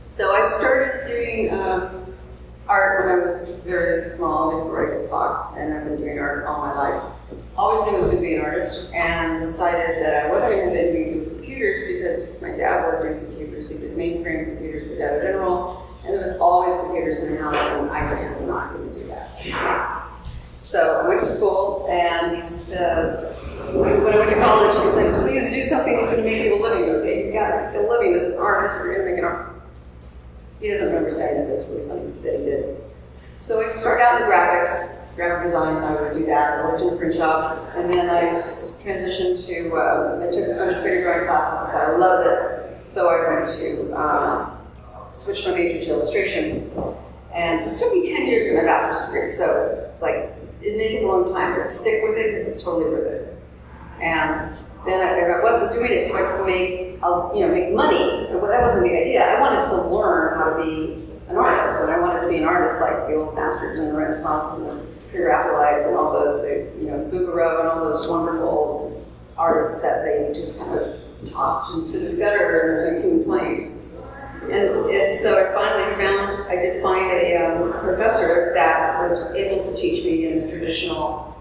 So I started doing art when I was very small, before I could talk, and I've been doing art all my life. Always knew I was going to be an artist, and decided that I wasn't going to be doing computers because my dad worked in computers. He did mainframe computers for Data General, and there was always computers in the house, and I just was not going to do that. So I went to school, and he said, when I went to college, he said, please do something that's going to make you a living, okay? You got to make a living as an artist, or you're going to make an art. He doesn't remember saying that, that's really funny that he did. So I started out in graphics, graphic design, I would do that. I worked in a print shop, and then I transitioned to, I took a bunch of figure drawing classes and said, I love this. So I went to switch my major to illustration. And it took me 10 years to get my bachelor's degree, so it's like, it may take a long time, but stick with it because it's totally worth it. And then I wasn't doing it so I could make money. But that wasn't the idea. I wanted to learn how to be an artist, and I wanted to be an artist like the old masters in the Renaissance and the Pre-Raphaelites and all the Bouguereau and all those wonderful artists that they just kind of tossed into the gutter in the 1920s. And so I did find a professor that was able to teach me in the traditional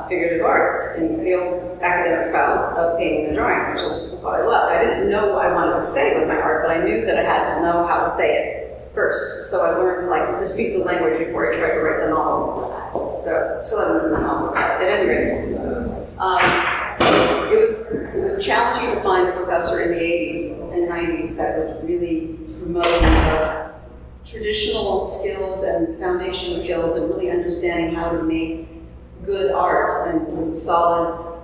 figurative arts, in the old academic style of painting and drawing, which is what I loved. I didn't know what I wanted to say with my art, but I knew that I had to know how to say it first. So I learned to speak the language before I tried to write the novel. So still haven't written the novel. At any rate, it was challenging to find a professor in the 80s and 90s that was really promoting traditional skills and foundation skills and really understanding how to make good art and with solid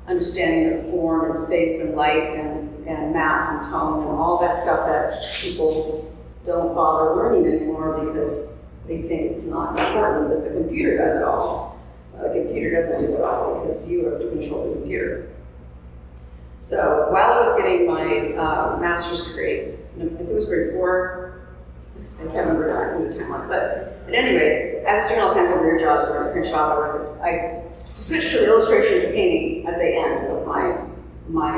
understanding of form and space and light and mass and tone and all that stuff that people don't bother learning anymore because they think it's not important, that the computer does it all. The computer doesn't do it all because you have to control the computer. So while I was getting my master's degree, I think it was grade 4, I can't remember exactly the timeline, but at any rate, I was doing all kinds of weird jobs. I worked in a print shop. I switched from illustration to painting at the end of my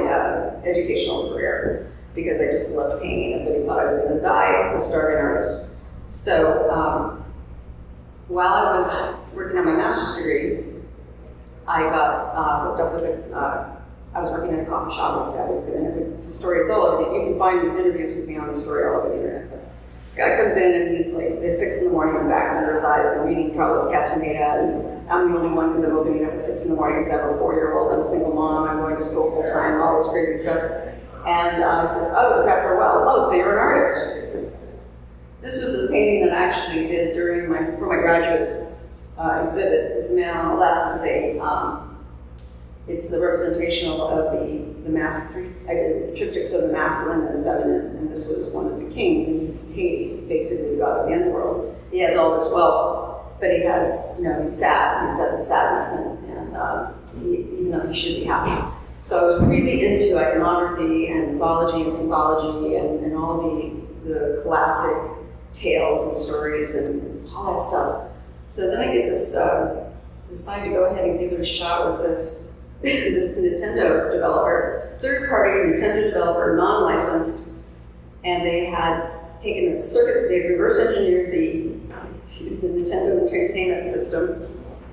educational career because I just loved painting. Everybody thought I was going to die a starving artist. So while I was working on my master's degree, I got hooked up with I was working in a coffee shop instead, and it's a story. It's all over. You can find interviews with me on the story all over the internet. So, guy comes in and he's like, it's 6 in the morning with bags under his eyes. I'm reading Carlos Castaneda, and I'm the only one because I'm opening up at 6 in the morning because I have a 4-year-old. I'm a single mom. I'm going to school full time, all this crazy stuff. And he says, oh, it's after a while. Oh, so you're an artist. This was a painting that I actually did for my graduate exhibit. This man on the left is it's the representational of the masculine. I did triptychs of the masculine and the feminine, and this was one of the kings, and he's Hades, basically the god of the underworld. He has all this wealth, but he has, he's sad. He's got the sadness, and even though he should be happy. So I was really into iconography and mythology and symbology and all the classic tales and stories and all that stuff. So then I get this decide to go ahead and give it a shot with this Nintendo developer, third-party Nintendo developer, non-licensed, and they had taken a circuit, they reverse engineered the Nintendo Entertainment System.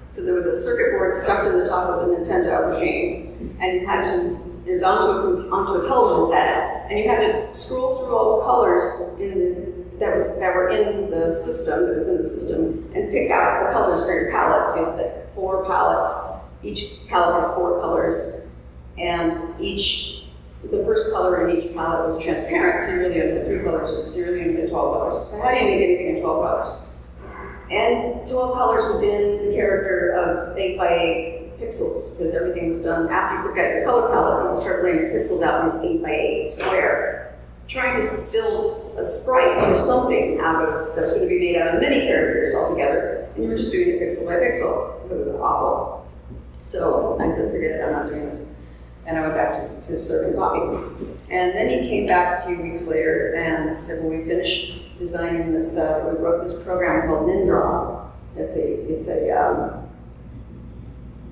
So there was a circuit board stuffed in the top of the Nintendo machine, and you had to, it was onto a television set, and you had to scroll through all the colors that were in the system, and pick out the colors for your palettes. You had 4 palettes. Each palette has 4 colors, and the first color in each palette was transparent, so you really only had 3 colors, so you really only had 12 colors. So how do you make anything in 12 colors? And 12 colors within the character of 8 by 8 pixels, because everything was done after you forget your color palette, and you start laying your pixels out in this 8 by 8 square, trying to build a sprite or something that's going to be made out of many characters altogether, and you were just doing it pixel by pixel. It was awful. So I said, forget it, I'm not doing this. And I went back to serving coffee. And then he came back a few weeks later and said, well, we finished designing this, we wrote this program called Nindraw. It's a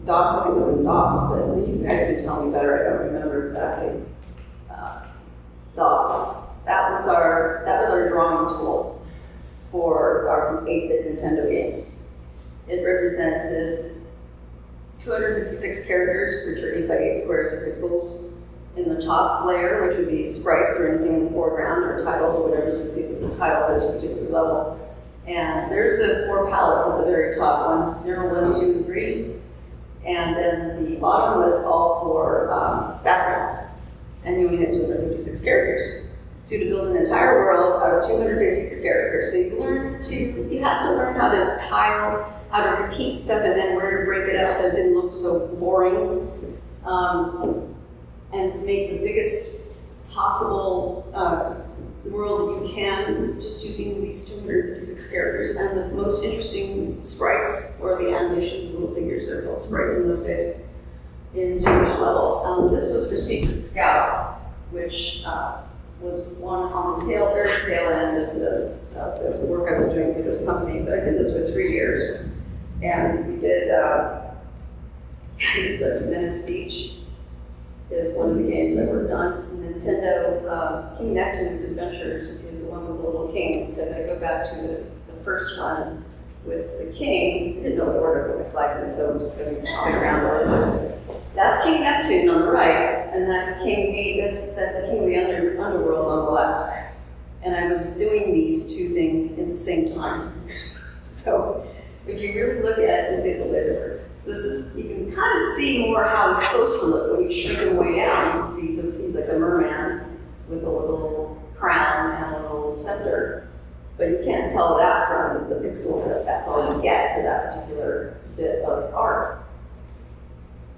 DOS, I think it was in DOS, but you guys can tell me better, I don't remember exactly. DOS, that was our drawing tool for our 8-bit Nintendo games. It represented 256 characters, which are 8 by 8 squares of pixels, in the top layer, which would be sprites or anything in the foreground, or titles or whatever. You can see this is a title for this particular level. And there's the 4 palettes at the very top, 1, 0, 1, 2, and 3. And then the bottom was all for backgrounds. And you only had 256 characters. So you had to build an entire world out of 256 characters. So you had to learn how to tile, how to repeat stuff, and then where to break it up so it didn't look so boring. And make the biggest possible world that you can, just using these 256 characters, and the most interesting sprites, or the animations, the little figures that are called sprites in those days, into each level. This was for Secret Scout, which was one on the very tail end of the work I was doing for this company. But I did this for 3 years, and we did, it was a Venice Beach, is one of the games that worked on. Nintendo, King Neptune's Adventures is the one with the little king. So if I go back to the first one with the king, I didn't know what order to put my slides in, so I'm just going to hop around a little bit. That's King Neptune on the right, and that's the king of the underworld on the left. And I was doing these 2 things at the same time. So if you really look at it and see the laser works, you can kind of see more how it's supposed to look when you shrink him way down. You can see he's like a merman with a little crown and a little scepter. But you can't tell that from the pixels. That's all you get for that particular bit of art.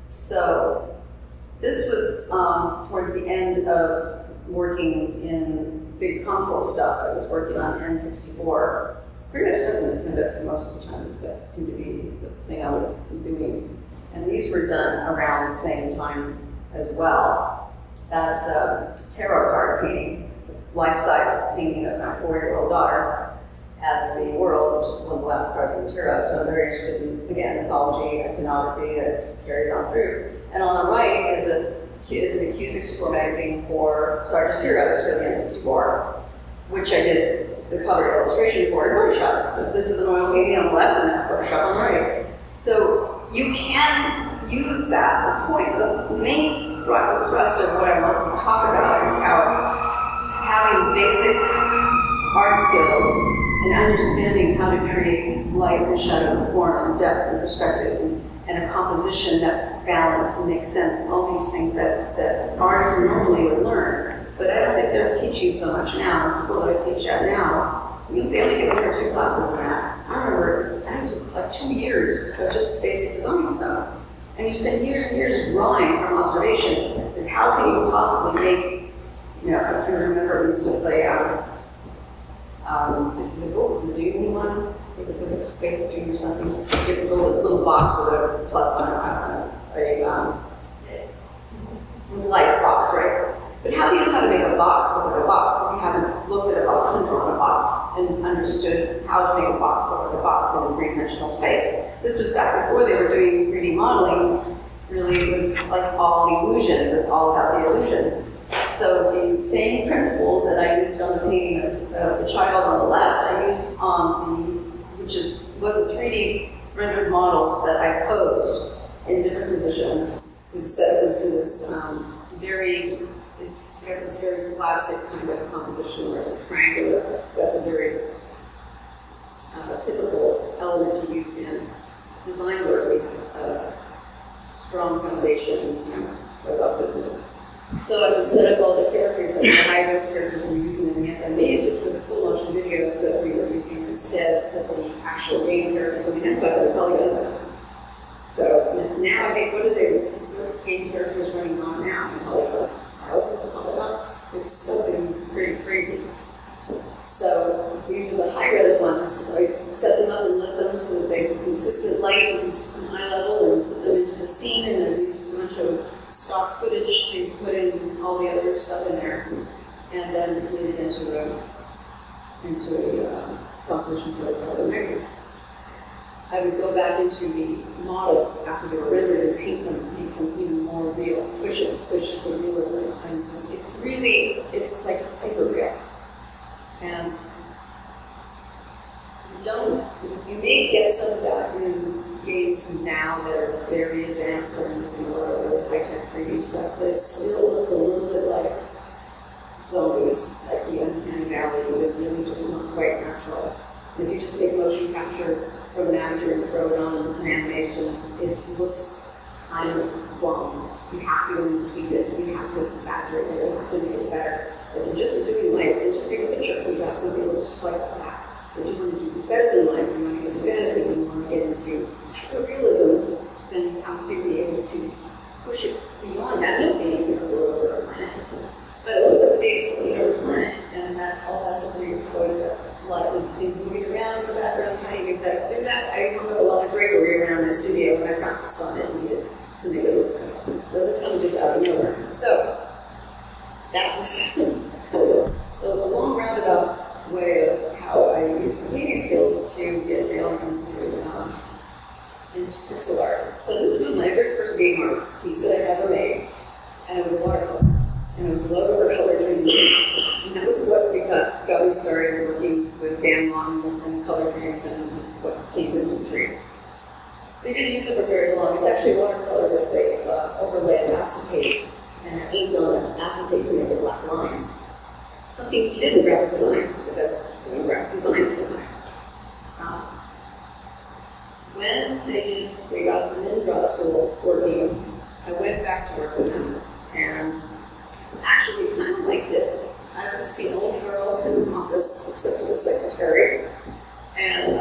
So this was towards the end of working in big console stuff. I was working on N64. Pretty much stuck in Nintendo for most of the time, because that seemed to be the thing I was doing. And these were done around the same time as well. That's a tarot card painting. It's a life-size painting of my 4-year-old daughter as the world, which is one of the last cards in the tarot. So I'm very interested in, again, mythology, iconography that's carried on through. And on the right is the Q64 magazine for Sarge's Heroes for the N64, which I did the cover illustration for in Photoshop. This is an oil painting on the left, and that's Photoshop on the right. So you can use that. The main thrust of what I want to talk about is how having basic art skills and understanding how to create light and shadow and form and depth and perspective and a composition that's balanced and makes sense, and all these things that artists normally would learn. But I don't think they're teaching so much now. In the school that I teach at now, they only get 1 or 2 classes in that. I remember I took like 2 years of just basic design stuff. And you spend years and years drawing from observation. Is how can you possibly make, I can remember we used to play, what was the Dune one? It was the Space Dune or something. You have a little box with a plus sign, a life box, right? But how do you know how to make a box look like a box if you haven't looked at a box and drawn a box and understood how to make a box look like a box in a 3-dimensional space? This was back before they were doing 3D modeling. Really, it was like all illusion. It was all about the illusion. So the same principles that I used on the painting of the child on the left, I used on was the 3D rendered models that I posed in different positions to set up into this it's got this very classic kind of composition where it's triangular. That's a very typical element to use in design work. We have a strong foundation, goes off good business. So I would set up all the characters, like the high-res characters we were using in the FMVs, which were the full motion videos that we were using instead as the actual game characters. So we had 500 polygons in them. So now I think, what game characters running on now? Polygons, thousands of polygons. It's something pretty crazy. So these are the high-res ones. So I set them up and lit them so that they had consistent light and consistent high level, and put them into the scene, and then used a bunch of stock footage to put in all the other stuff in there, and then made it into a composition for the magazine. I would go back into the models after they were rendered and paint them, make them even more real, push the realism, and just, it's like hyper real. And you may get some of that in games now that are very advanced, that are using a lot of the high-tech 3D stuff, but it still looks a little bit like zombies, like the uncanny valley, but really just not quite natural. If you just take motion capture from an actor and throw it on an animation, it looks kind of wrong. You have to tweak it, you have to exaggerate it, you have to make it better. If you're just doing light, and just take a picture, you have something that's just like that. If you want to do better than light, you want to get into fantasy, you want to get into realism, then you have to be able to push it beyond that. No beings never flew over a planet. But it looks like beings flew over a planet, and that all has to do with light and things moving around in the background. How do you make that do that? I hung up a lot of drapery around my studio when I practiced on it and needed to make it look good. It doesn't come just out of nowhere. So that was a long roundabout way of how I use my painting skills to get down into pixel art. So this was my very first game art piece that I ever made, and it was a watercolor, and it was a logo for color dreams, and that was what got me started working with Dan Long and color dreams and what became Wisdom Tree. They didn't use it for very long. It's actually watercolor with a overlay of acetate and an ink on acetate to make it black lines. Something you did in graphic design, because I was doing graphic design at the time. When they got the Ninja tool working, I went back to work with them and actually kind of liked it. I was the only girl in the office except for the secretary, and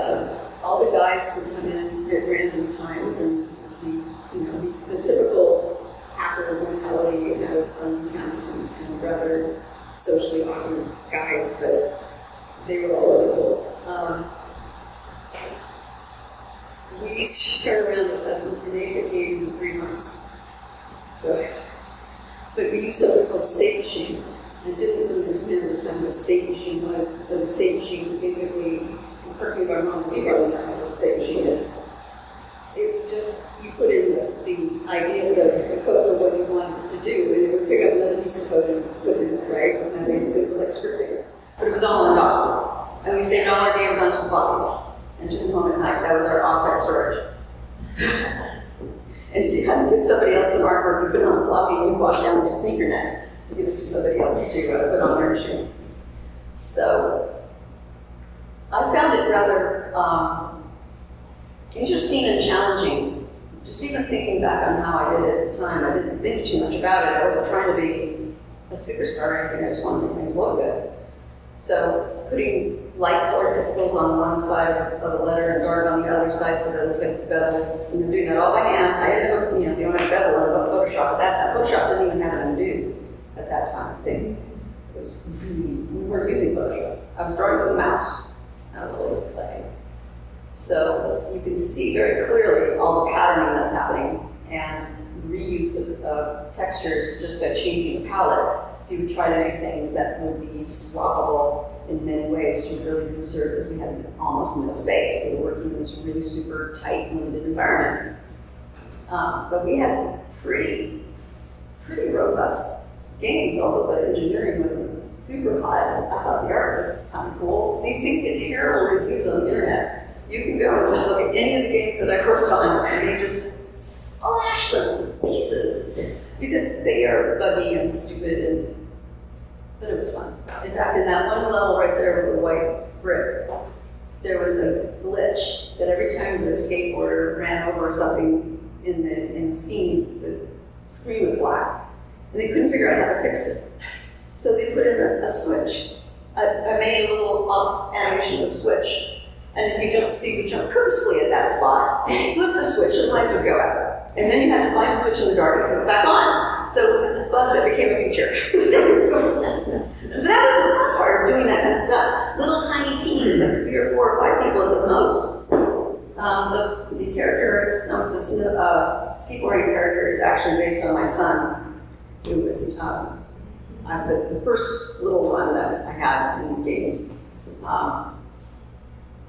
all the guys would come in at random times, and the typical hacker mentality of uncamped and rather socially awkward guys, but they were all really cool. We used to turn around a naked game in 3 months. But we used something called state machine. I didn't really understand at the time what a state machine was, but a state machine basically, correct me if I'm wrong, you probably know what a state machine is. It just, you put in the idea of the code for what you wanted it to do, and it would pick up another piece of code and put it in there, right? And basically it was like scripting. But it was all in DOS. And we saved all our games onto floppies and took them home at night. That was our offset storage. And if you had to give somebody else some artwork, you put it on a floppy and you walk down with your sneaker net to give it to somebody else to put on their machine. So I found it rather interesting and challenging. Just even thinking back on how I did it at the time, I didn't think too much about it. I wasn't trying to be a superstar or anything, I just wanted to make things look good. So putting light colored pixels on one side of the letter and dark on the other side so that it looks like it's beveled, doing that all by hand. I didn't know, they don't have bevel about Photoshop at that time. Photoshop didn't even have an undo at that time, I think. It was really, we weren't using Photoshop. I was drawing with a mouse. That was always exciting. So you can see very clearly all the patterning that's happening and reuse of textures just by changing the palette. So you would try to make things that would be swappable in many ways to really conserve, because we had almost no space. So we're working in this really super tight, limited environment. But we had pretty robust games, although the engineering wasn't super high. I thought the art was kind of cool. These things get terrible reviews on the internet. You can go and just look at any of the games that I worked on, and they just slash them to pieces because they are buggy and stupid, but it was fun. In fact, in that one level right there with the white brick, there was a glitch that every time the skateboarder ran over something in the scene, the screen was black, and they couldn't figure out how to fix it. So they put in a switch. I made a little animation of a switch. And if you you jump purposefully at that spot, and you flip the switch, and the lights would go out. And then you had to find the switch in the dark and put it back on. So it was a bug that became a feature. But that was the fun part of doing that kind of stuff. Little tiny teams, like 3 or 4 or 5 people at the most. The character, the skateboarding character is actually based on my son, who was the first little one that I had in games.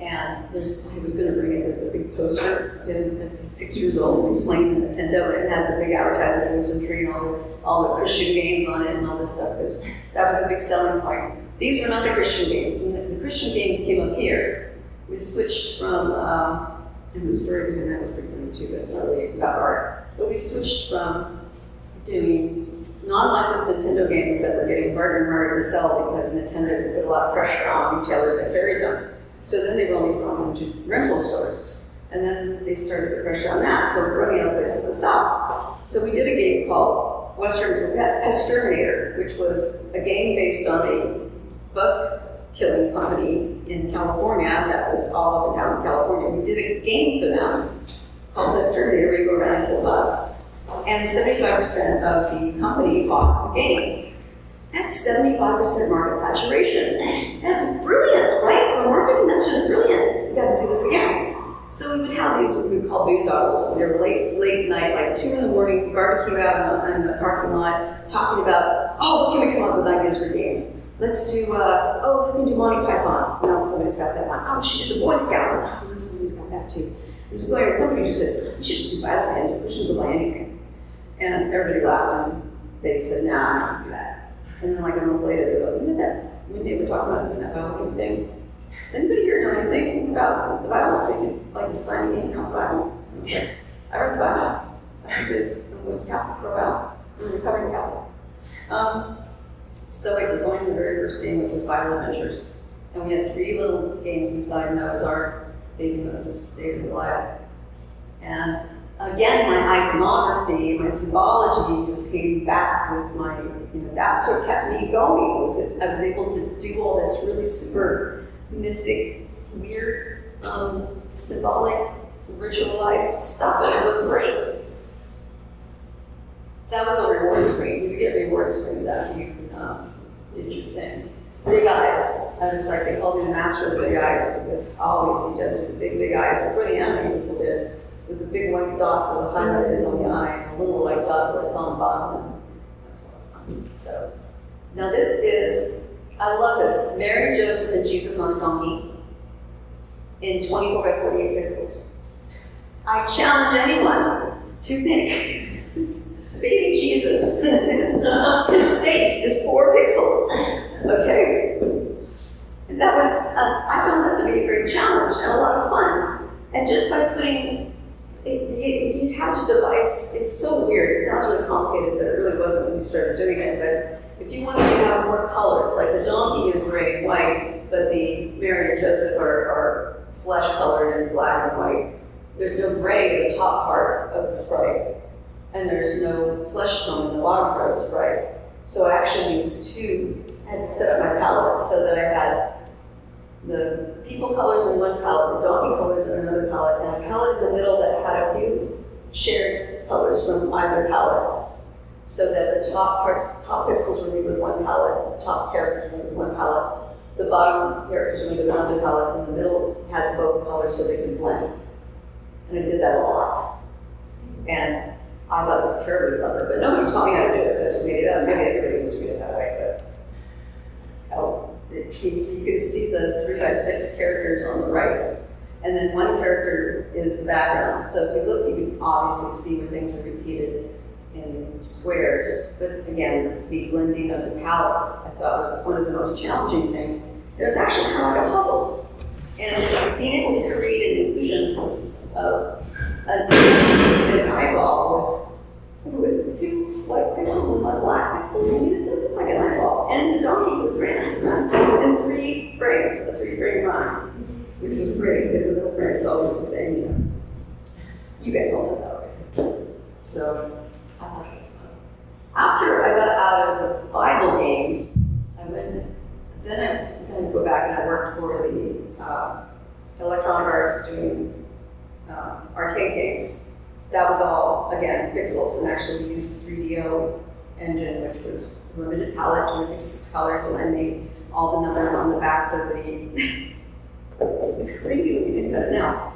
And I was going to bring it as a big poster of him as he's 6 years old. He's playing the Nintendo, and it has the big advertisement for Wisdom Tree and all the Christian games on it and all this stuff. That was the big selling point. These were not the Christian games. When the Christian games came up here, we switched from, and the story behind that was pretty funny too, but it's not really about art. But we switched from doing non-licensed Nintendo games that were getting harder and harder to sell because Nintendo put a lot of pressure on retailers that carried them. So then they were only selling them to rental stores. And then they started to put pressure on that, so we're running out of places to sell. So we did a game called Western Exterminator, which was a game based on a bug killing company in California that was all up and down in California. We did a game for them called Exterminator, where you go around and kill bugs. And 75% of the company bought the game. That's 75% market saturation. That's brilliant, right? For marketing, that's just brilliant. We got to do this again. So we would have these what we would call boondoggles. They were late night, like 2 in the morning, barbecue out in the parking lot, talking about, oh, can we come up with ideas for games? Let's do, we can do Monty Python. No, somebody's got that one. Oh, we should do the Boy Scouts. Oh, somebody's got that too. Somebody just said, we should just do Bible games. Christians will buy anything. And everybody laughed, and they said, nah, I'm not gonna do that. And then like a month later, they go, when they were talking about doing that Bible game thing, does anybody here know anything about the Bible? So you can like design a game around the Bible. And I was like, I read the Bible. I was Catholic for a while. I'm a recovering Catholic. So I designed the very first game, which was Bible Adventures. And we had 3 little games inside: Noah's Ark, Baby Moses, David and Goliath. And again, my iconography, my symbology just came back with my, that's what kept me going, was that I was able to do all this really super mythic, weird, symbolic, ritualized stuff, and it was great. That was a reward screen. You get reward screens after you did your thing. Big eyes. I was like, they called me the master of the big eyes because always he did the big eyes. Before the anime people did, with the big white dot where the highlight is on the eye, and a little white dot where it's on the bottom. And that's a lot of fun. So, now this is, I love this, Mary, Joseph, and Jesus on a donkey in 24 by 48 pixels. I challenge anyone to pick baby Jesus. His face is 4 pixels, okay? And that was, I found that to be a great challenge and a lot of fun. And just by putting, you have to devise, it's so weird, it sounds really complicated, but it really wasn't once you started doing it. But if you wanted to have more colors, like the donkey is gray and white, but the Mary and Joseph are flesh colored and black and white. There's no gray in the top part of the sprite, and there's no flesh tone in the bottom part of the sprite. So I actually used I had to set up my palettes so that I had the people colors in one palette, the donkey colors in another palette, and a palette in the middle that had a few shared colors from either palette. So that the top pixels were made with one palette, the top characters were made with one palette, the bottom characters were made with another palette, and the middle had both colors so they could blend. And I did that a lot. And I thought it was terribly clever, but nobody taught me how to do it, so I just made it up. Maybe everybody was doing it that way, but it seems you can see the 3 by 6 characters on the right, and then one character is the background. So if you look, you can obviously see where things are repeated in squares. But again, the blending of the palettes I thought was one of the most challenging things. It was actually kind of like a puzzle, and being able to create an illusion of an eyeball with 2 white pixels and 1 black pixel. I mean, it does look like an eyeball. And the donkey would run in 3 frames, a 3-frame run, which was great because the middle frame is always the same. You guys all know that already. So I thought it was fun. After I got out of the Bible games, then I kind of go back and I worked for the Electronic Arts doing arcade games. That was all, again, pixels, and actually used the 3DO engine, which was limited palette, 256 colors, and I made all the numbers on the backs of the, it's crazy when you think about it now.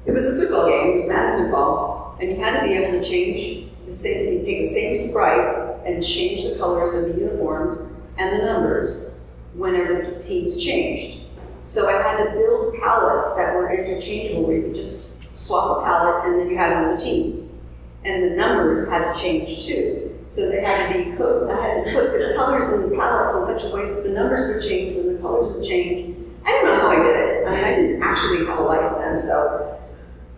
It was a football game, it was Madden football, and you had to be able to change take the same sprite and change the colors of the uniforms and the numbers whenever the teams changed. So I had to build palettes that were interchangeable, where you could just swap a palette and then you had another team. And the numbers had to change too. So they had to be coded. I had to put the colors in the palettes in such a way that the numbers would change and the colors would change. I don't know how I did it. I mean, I didn't actually have a life then, so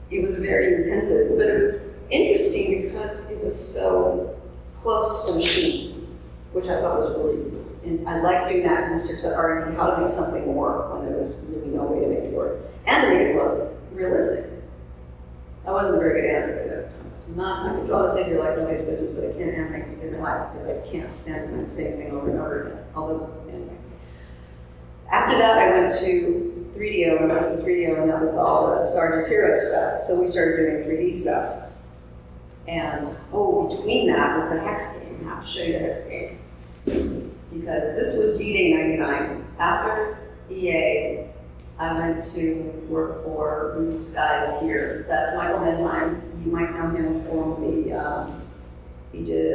it was very intensive, but it was interesting because it was so close to the machine, which I thought was really, and I liked doing that research at R&D, how to make something work when there was really no way to make it work, and to make it look realistic. I wasn't a very good animator though, so I could draw the figure like nobody's business, but I can't animate to save my life because I can't stand doing the same thing over and over again, although, anyway. After that, I went to 3DO, and I went to 3DO, and that was all the Sarge's Hero stuff. So we started doing 3D stuff. And, between that was the hex game. I have to show you the hex game. Because this was D-Day 99. After EA, I went to work for these guys here. That's Michael Menheim. You might know him from he did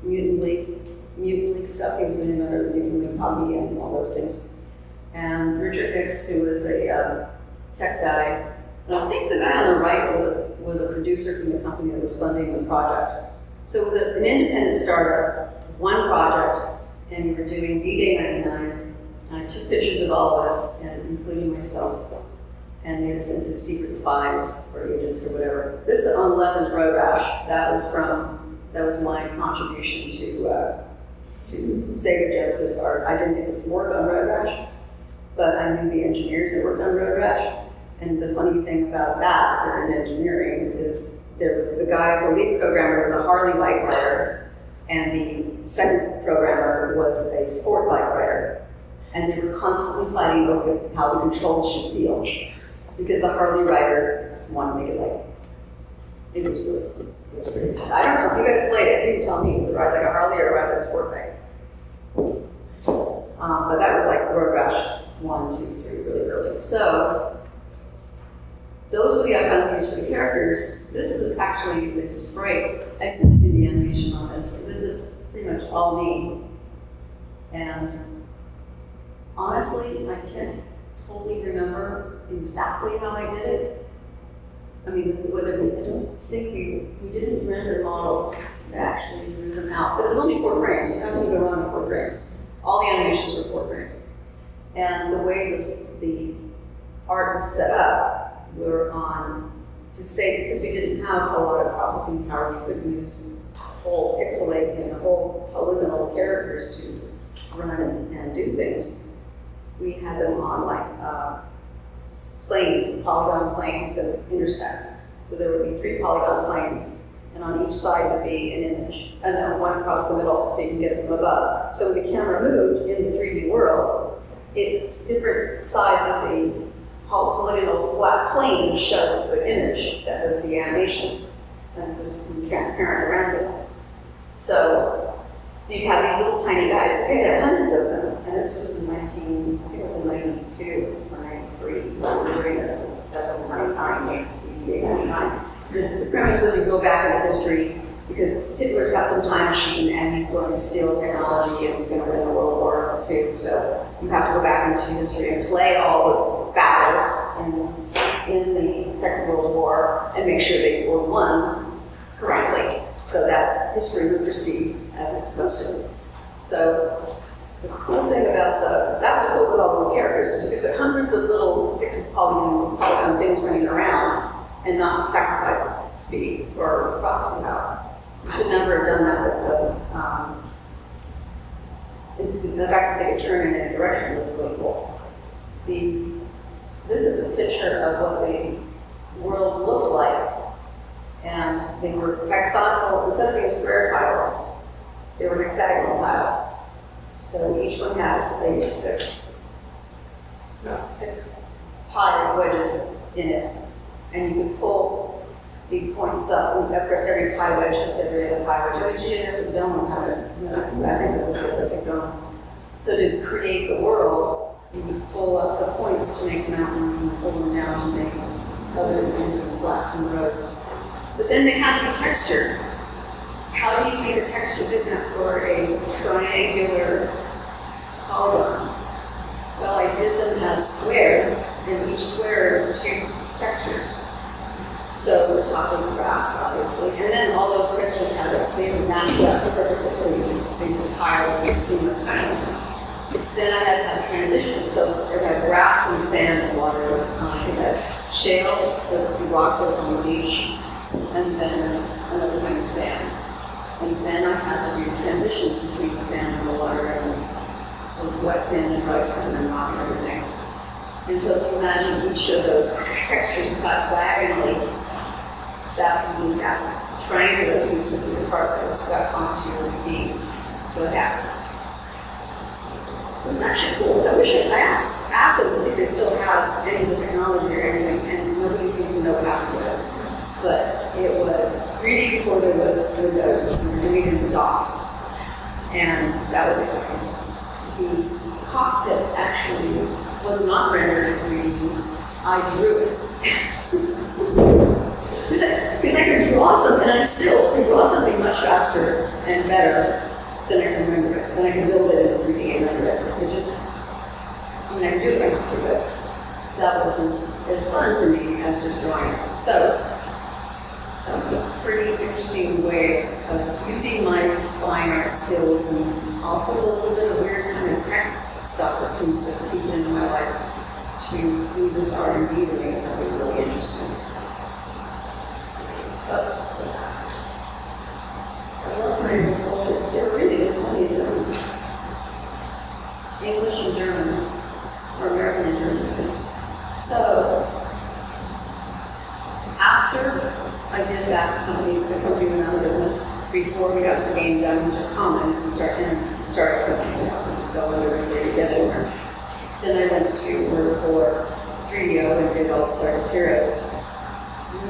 Mutant League stuff. He was the inventor of the Mutant League hobby and all those things. And Richard Hicks, who was a tech guy. And I think the guy on the right was a producer from the company that was funding the project. So it was an independent startup, one project, and we were doing D-Day 99. And I took pictures of all of us, and including myself, and made us into secret spies or agents or whatever. This on the left is Road Rash. That was my contribution to Sega Genesis art. I didn't get to work on Road Rash, but I knew the engineers that worked on Road Rash. And the funny thing about that, for in engineering, is there was the lead programmer was a Harley bike rider, and the second programmer was a sport bike rider. And they were constantly fighting over how the controls should feel, because the Harley rider wanted to make it like, it was crazy. I don't know if you guys played it, you can tell me, is it ride like a Harley or ride like a sport bike? But that was like Road Rash 1, 2, 3, really early. So, those were the icons used for the characters. This is actually the sprite. I didn't do the animation on this. This is pretty much all me. And honestly, I can't totally remember exactly how I did it. I mean, I don't think we didn't render models. We actually drew them out. But it was only 4 frames. How can you go wrong with 4 frames? All the animations were 4 frames. And the way the art was set up, were on to say, because we didn't have a lot of processing power, you couldn't use whole pixelate and whole polygonal characters to run and do things. We had them on like planes, polygon planes that intersect. So there would be 3 polygon planes, and on each side would be an image, and then one across the middle, so you can get it from above. So when the camera moved in the 3D world, different sides of the polygonal flat plane showed the image that was the animation, and it was transparent around it. So you have these little tiny guys, we had hundreds of them, and this was in I think it was in 92 or 93 when we were doing this. That's over 99, IGDA 99. The premise was you go back into history because Hitler's got some time machine and he's going to steal technology and he's going to win the World War II. So you have to go back into history and play all the battles in the Second World War and make sure they were won correctly so that history would proceed as it's supposed to. So the cool thing about that was cool with all the little characters because you could put hundreds of little 6 polygon things running around and not sacrifice speed or processing power. You should never have done that with the fact that they could turn in any direction was really cool. This is a picture of what the world looked like, and they were hexagonal, instead of being square tiles, they were hexagonal tiles. So each one had a 6 pi wedges in it, and you could pull the points up. Of course, every pi wedge had every other pi wedge. Oh, geodesic dome had it. I think that's a geodesic dome. So to create the world, you would pull up the points to make mountains and pull them down to make other things and flats and roads. But then they had to be textured. How do you make a texture big enough for a triangular polygon? Well, I did them as squares, and each square is 2 textures. So the the top was grass, obviously. And then all those textures had to, they were matched up perfectly, so they could tile and seamless kind of. Then I had transition, so I had grass and sand and water. I think that's shale, the rock that's on the beach, and then another kind of sand. And then I had to do transitions between the sand and the water, and the wet sand and dry sand and rock and everything. And so if you imagine each of those textures cut diagonally, that would be that triangular piece of the part that's stuck onto the gas. It was actually cool. I wish I asked them to see if they still had any of the technology or anything, and nobody seems to know what happened to it. But it was 3D before there was Windows, and we were doing it in DOS, and that was exciting. The cockpit actually was not rendered in 3D. I drew it. Because I could draw something, and I still can draw something much faster and better than I can render it. Then I can build it in 3D and render it. So I can do it by computer, but that wasn't as fun for me as just drawing it. So that was a pretty interesting way of using my fine art skills and also a little bit of weird kind of tech stuff that seems to have seeped into my life to do this R&D to make something really interesting. Let's see. So I love my soldiers. They're really good money to them. English and German, or American and German. So after I did that, the company went out of business. Before we got the game done, we just commented and started going everywhere to get over. Then I went to work for 3DO and did all the Artist Heroes.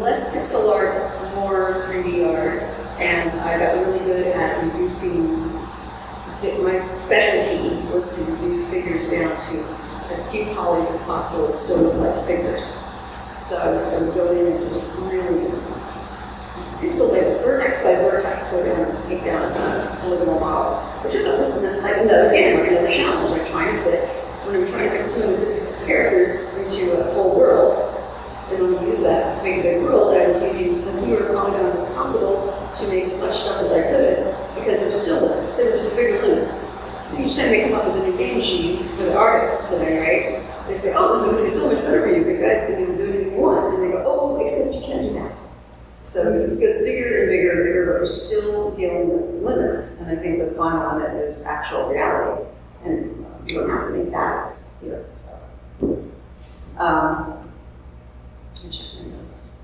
Less pixel art, more 3D art, and I got really good at reducing. My specialty was to reduce figures down to as few polys as possible that still look like figures. So I would go in and just really pixelate vertex by vertex, go down and take down a polygonal model, which I thought was like another challenge, like trying to fit, when we were trying to fit 256 characters into a whole world. In order to use that to make a big world, I was using the fewer polygons as possible to make as much stuff as I could, because there were still limits. They were just bigger limits. Each time they come up with a new game machine for the artists sitting, right? They say, oh, this is going to be so much better for you because you guys can even do anything you want. And they go, oh, except you can't do that. So it goes bigger and bigger and bigger, but we're still dealing with limits. And I think the final limit is actual reality. And you don't have to make that here. So. Check my notes.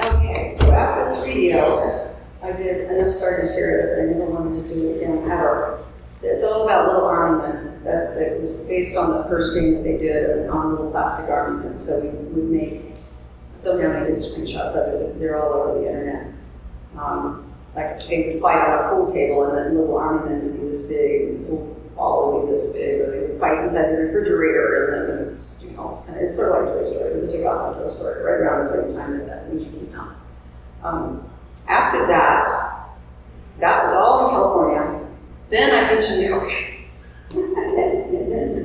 Okay, so after 3DO, I did enough Stardust Heroes that I never wanted to do it again ever. It's all about little armament. It was based on the first game that they did on little plastic armament. So we would make, I don't have any good screenshots of it, but they're all over the internet. Like they would fight on a pool table and then little armament would be this big, and the pool ball would be this big, or they would fight inside the refrigerator, and then it's, all this kind of, it's sort of like Toy Story. It was a big off Toy Story, right around the same time that movie came out. After that was all in California. Then I went to New York. I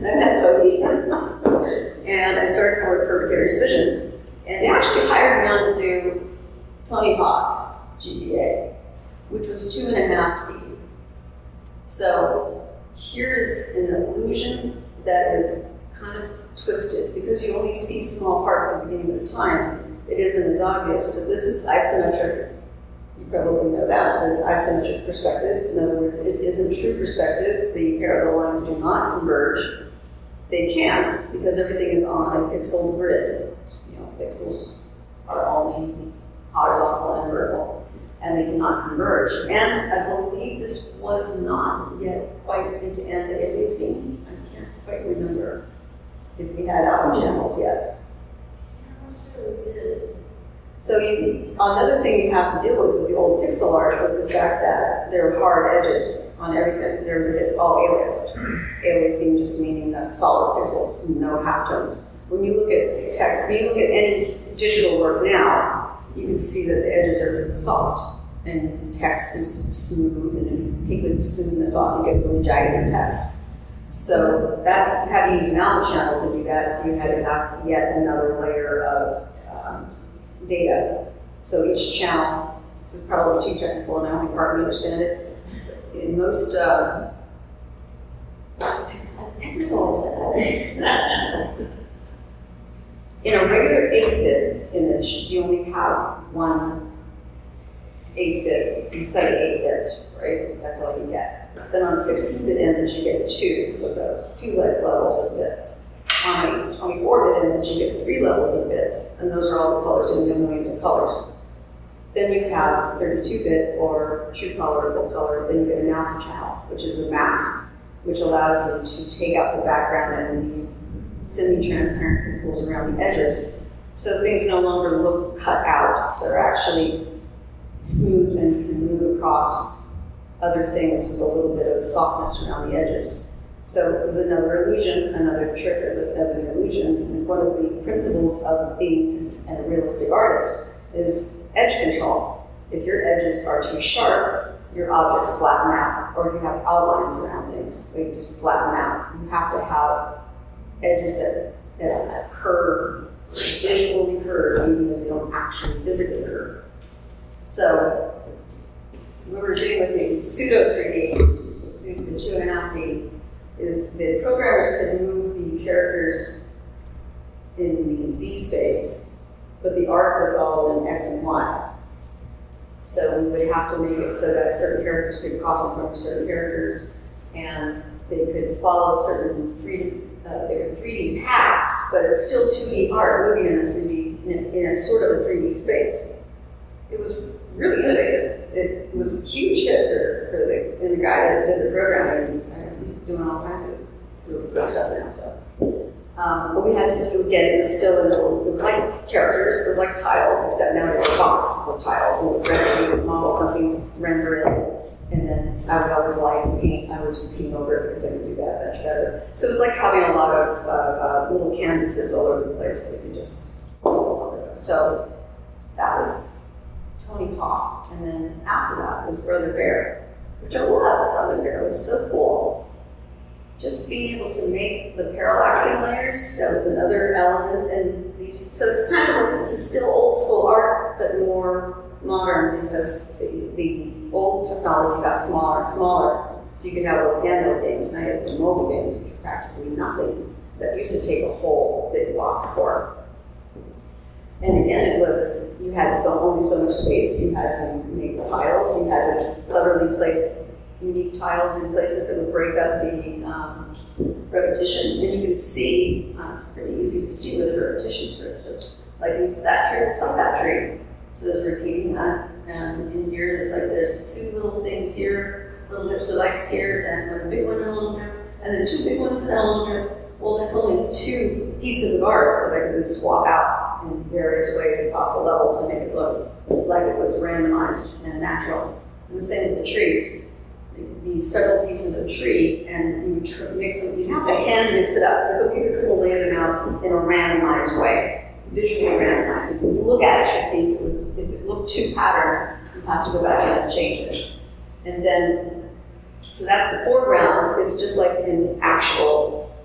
met Toby, and I started to work for Bear Visions. And they actually hired me on to do Tony Hawk GBA, which was 2.5D. So here's an illusion that is kind of twisted because you only see small parts at the beginning of the time. It isn't as obvious, but this is isometric. You probably know that, an isometric perspective. In other words, it isn't true perspective. The parallel lines do not converge. They can't because everything is on a pixel grid. Pixels are only horizontal and vertical, and they cannot converge. And I believe this was not yet quite into anti-aliasing. I can't quite remember if we had alpha channels yet. So another thing you have to deal with the old pixel art was the fact that there are hard edges on everything. It's all aliased. Aliasing just meaning that solid pixels, no halftones. When you look at text, when you look at any digital work now, you can see that the edges are soft and text is smooth, and if you take the smoothness off, you get really jagged in text. So that you had to use an alpha channel to do that, so you had to have yet another layer of data. So each channel, this is probably too technical and I only partly understand it. In most, technical is that. In a regular 8-bit image, you only have one 8-bit instead of 8 bits, right? That's all you get. Then on a 16-bit image, you get 2 of those, 2 levels of bits. On a 24-bit image, you get 3 levels of bits, and those are all the colors, and you have millions of colors. Then you have 32-bit or true color, full color, then you get an alpha channel, which is a mask, which allows you to take out the background and leave semi-transparent pixels around the edges. So things no longer look cut out, they're actually smooth and can move across other things with a little bit of softness around the edges. So it was another illusion, another trick of an illusion. And one of the principles of being a realistic artist is edge control. If your edges are too sharp, your objects flatten out. Or if you have outlines around things, they just flatten out. You have to have edges that curve, visually curve, even though they don't actually physically curve. So what we're doing with the pseudo 3D, the 2.5D, is the programmers could move the characters in the Z space, but the art was all in X and Y. So we would have to make it so that certain characters could cross in front of certain characters, and they could follow certain 3D paths, but it's still 2D art moving in a 3D, in a sort of a 3D space. It was really innovative. It was a huge hit for the guy that did the programming. He's doing all kinds of really good stuff now. So, what we had to do again, it was still in little. It was like characters. It was like tiles, except now it was boxes of tiles, and we would model something, render it, and then I would always paint. I was painting over it because I could do that much better. So it was like having a lot of little canvases all over the place that you could just color with. So that was Tony Hawk, and then after that was Brother Bear, which I love. Brother Bear was so cool. Just being able to make the parallaxing layers, that was another element in these. So it's kind of like, this is still old school art, but more modern because the old technology got smaller and smaller. So you could have little handheld games, now you have the mobile games, which are practically nothing. That used to take a whole big box for. And again, it was, you had only so much space, you had to make tiles, you had to cleverly place unique tiles in places that would break up the repetition. And you can see, it's pretty easy to see where the repetition starts to, like that tree, it's not that tree. So it's repeating that. And in here, there's 2 little things here, little drips of ice here, and one big one and a little drip, and then 2 big ones and a little drip. Well, that's only 2 pieces of art that I could just swap out in various ways across the level to make it look like it was randomized and natural. And the same with the trees. It would be several pieces of tree, and you would mix them. You'd have to hand mix it up. So the computer couldn't lay them out in a randomized way, visually randomized. You could look at it to see if it looked too patterned. You have to go back to that and change it. And then, so that the foreground is just like in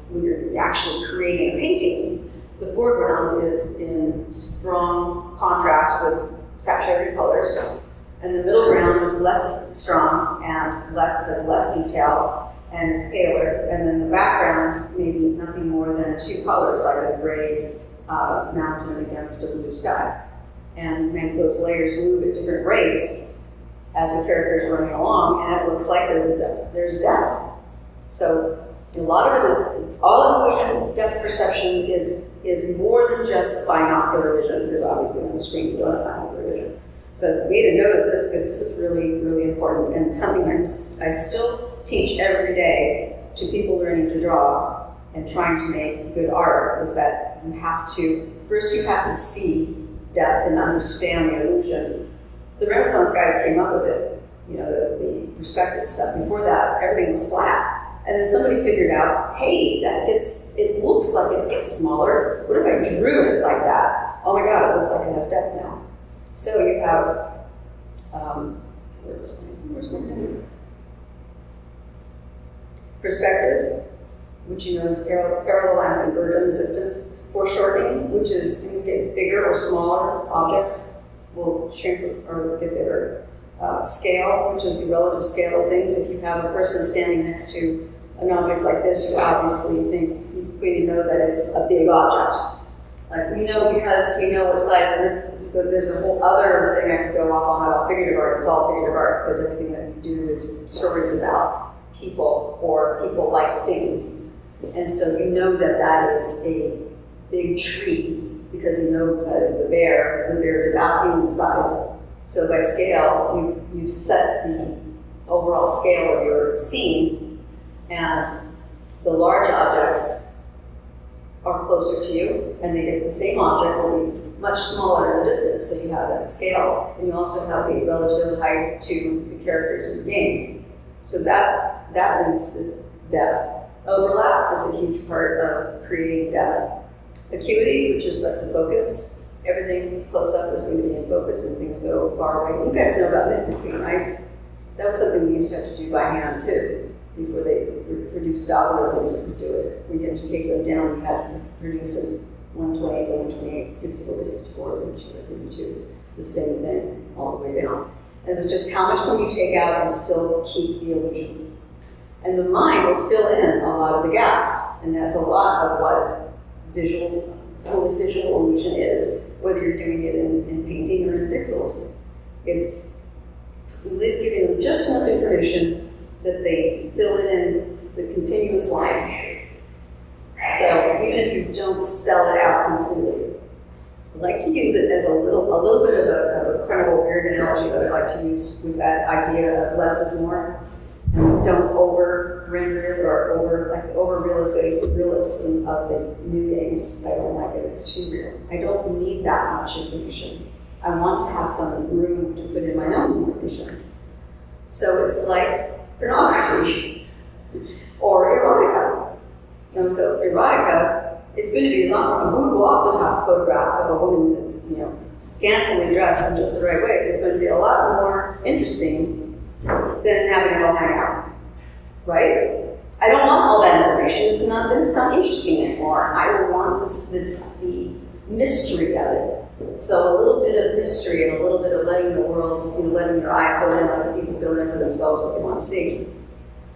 when you're actually creating a painting, the foreground is in strong contrast with saturated colors, and the middle ground is less strong and has less detail and is paler, and then the background may be nothing more than 2 colors, like a gray mountain against a blue sky, and make those layers move at different rates as the character is running along, and it looks like there's depth. So a lot of it it's all illusion. Depth perception is more than just binocular vision, because obviously on the screen you don't have binocular vision. So I made a note of this because this is really, really important, and something I still teach every day to people learning to draw and trying to make good art, is that you have to see depth and understand the illusion. The Renaissance guys came up with it, the perspective stuff. Before that, everything was flat. And then somebody figured out, hey, it looks like it gets smaller. What if I drew it like that? Oh my God, it looks like it has depth now. So you have, where's my perspective. which you know is parallel lines converge in the distance. Foreshortening, which is things get bigger or smaller, objects will shrink or get bigger. Scale, which is the relative scale of things. If you have a person standing next to an object like this, you obviously we know that it's a big object. Like we know because we know what size this is, but there's a whole other thing I could go off on about figurative art. It's all figurative art because everything that we do is stories about people or people like things. And so you know that that is a big tree because you know the size of the bear. The bear is about human size. So by scale, you've set the overall scale of your scene, and the large objects are closer to you, and they get the same object will be much smaller in the distance, so you have that scale, and you also have the relative height to the characters in the game. So that leads to depth. Overlap is a huge part of creating depth. Acuity, which is like the focus. Everything close up is going to be in focus and things go far away. You guys know about nitpicking, right? That was something we used to have to do by hand too, before they produced algorithms that could do it. We had to take them down, we had to produce them 128 by 128, 64 by 64, 32 by 32, the same thing all the way down. And it was just how much can you take out and still keep the illusion? And the mind will fill in a lot of the gaps, and that's a lot of what visual illusion is, whether you're doing it in painting or in pixels. It's giving them just enough information that they fill it in the continuous line. So even if you don't spell it out completely, I like to use it as a little bit of a credible weird analogy that I like to use with that idea of less is more. And don't over render it or over realism of the new games. I don't like it, it's too real. I don't need that much information. I want to have some room to put in my own information. So it's like pornography or erotica. And so erotica, it's going to be a boudoir photograph of a woman that's scantily dressed in just the right ways. It's going to be a lot more interesting than having it all hang out, right? I don't want all that information. It's not interesting anymore. I don't want the mystery of it. So a little bit of mystery and a little bit of letting the world, letting your eye fill in, letting people fill in for themselves what they want to see,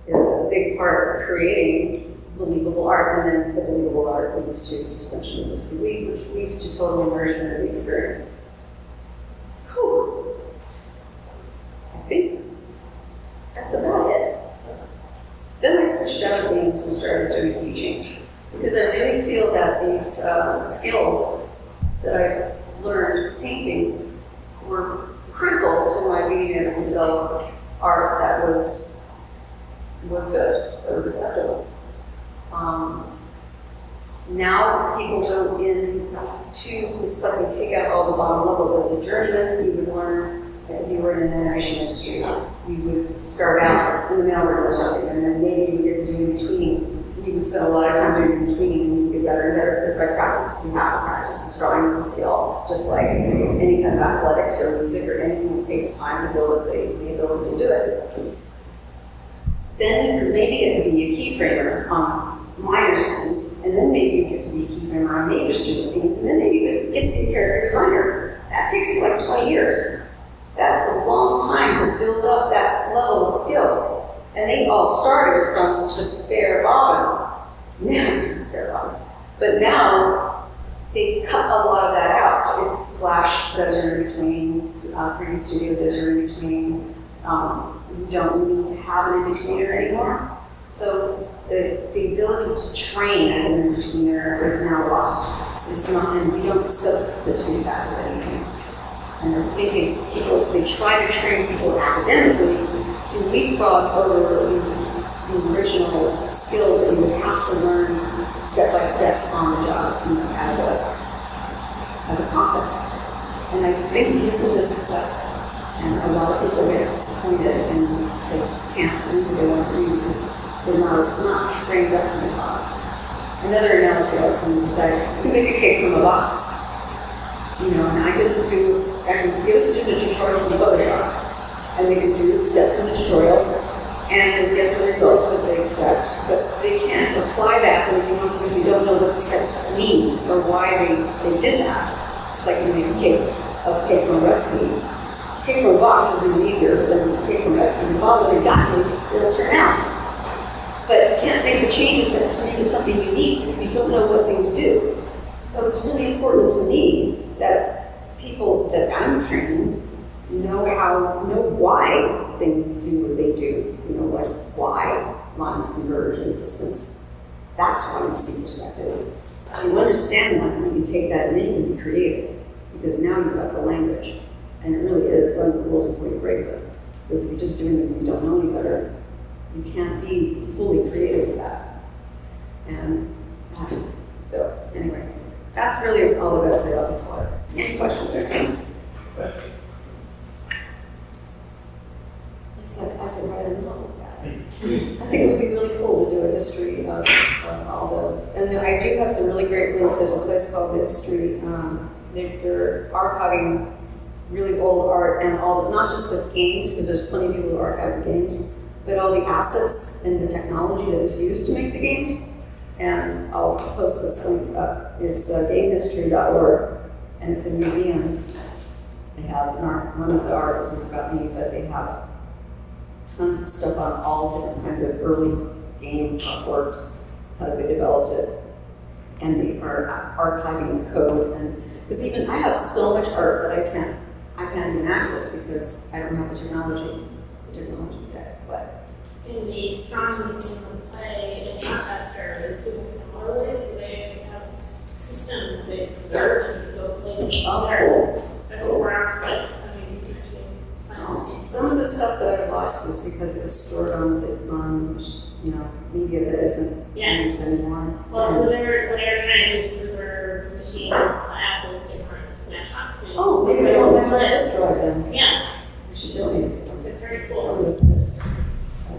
is a big part of creating believable art. And then the believable art leads to suspension of disbelief, which leads to total immersion in the experience. Whew. I think that's about it. Then I switched out of games and started doing teaching because I really feel that these skills that I learned painting were critical to my being able to develop art that was good, that was acceptable. Now people go into, it's like they take out all the bottom levels. As a journeyman, you would learn. If you were in the animation industry, you would start out in the mailroom or something, and then maybe you would get to do in between. You would spend a lot of time doing in between, and you would get better and better because by practice, you have to practice. Because drawing is a skill, just like any kind of athletics or music or anything that takes time to build up the ability to do it. Then you could maybe get to be a keyframer on minor scenes, and then maybe you get to be a keyframer on major student scenes, and then maybe you get to be a character designer. That takes you like 20 years. That's a long time to build up that level of skill. And they all started from the bare bottom. But now they cut a lot of that out. Flash does her in between, 3D Studio does her in between. You don't need to have an in-betweener anymore. So the ability to train as an in-betweener is now lost. It's not, and we don't substitute that with anything. And they're thinking they try to train people academically to leapfrog over the original skills that you would have to learn step by step on the job, as a process. And I think this isn't successful. And a lot of people get disappointed and they can't do what they want to do because they're not trained up in the top. Another analogy I like to use is you can make a cake from a box. And I can give a student a tutorial from Photoshop, and they can do the steps in the tutorial, and they get the results that they expect, but they can't apply that to anything else because they don't know what the steps mean or why they did that. It's like you make a cake from a recipe. Cake from a box is even easier than cake from a recipe. You follow it exactly, it'll turn out. But you can't make the changes that turn into something unique because you don't know what things do. So it's really important to me that people that I'm training know why things do what they do. You know, like why lines converge in distance. That's why you see perspective. So you understand that, and you can take that and then you can be creative because now you've got the language. And it really is learn the rules before you break them. Because if you're just doing it because you don't know any better, you can't be fully creative with that. And so, anyway, that's really all I've got to say about this slide. Any questions or anything? I said I could write a novel about it. I think it would be really cool to do a history of all the, and I do have some really great links. There's a place called the History. They're archiving really old art and all the, not just the games, because there's plenty of people who archive the games, but all the assets and the technology that was used to make the games. And I'll post this link up. It's gamehistory.org, and it's a museum. They have one of the articles is about me, but they have tons of stuff on all different kinds of early game artwork, how they developed it, and they are archiving the code. And because even I have so much art that I can't even access because I don't have the technology. The technology's dead. But in the strong museum play in Rochester is doing similar ways, so they actually have systems they preserve and to go play the game there. cool. That's 4 hours place. I mean, you can actually find these. Some of the stuff that I've lost is because it was stored on media that isn't used anymore. Well, so what they're trying to do is preserve machines at those different snapshots. Oh, maybe they don't have a zip drive then. Yeah. We should donate it to them. It's very Tell cool. me what it is. So.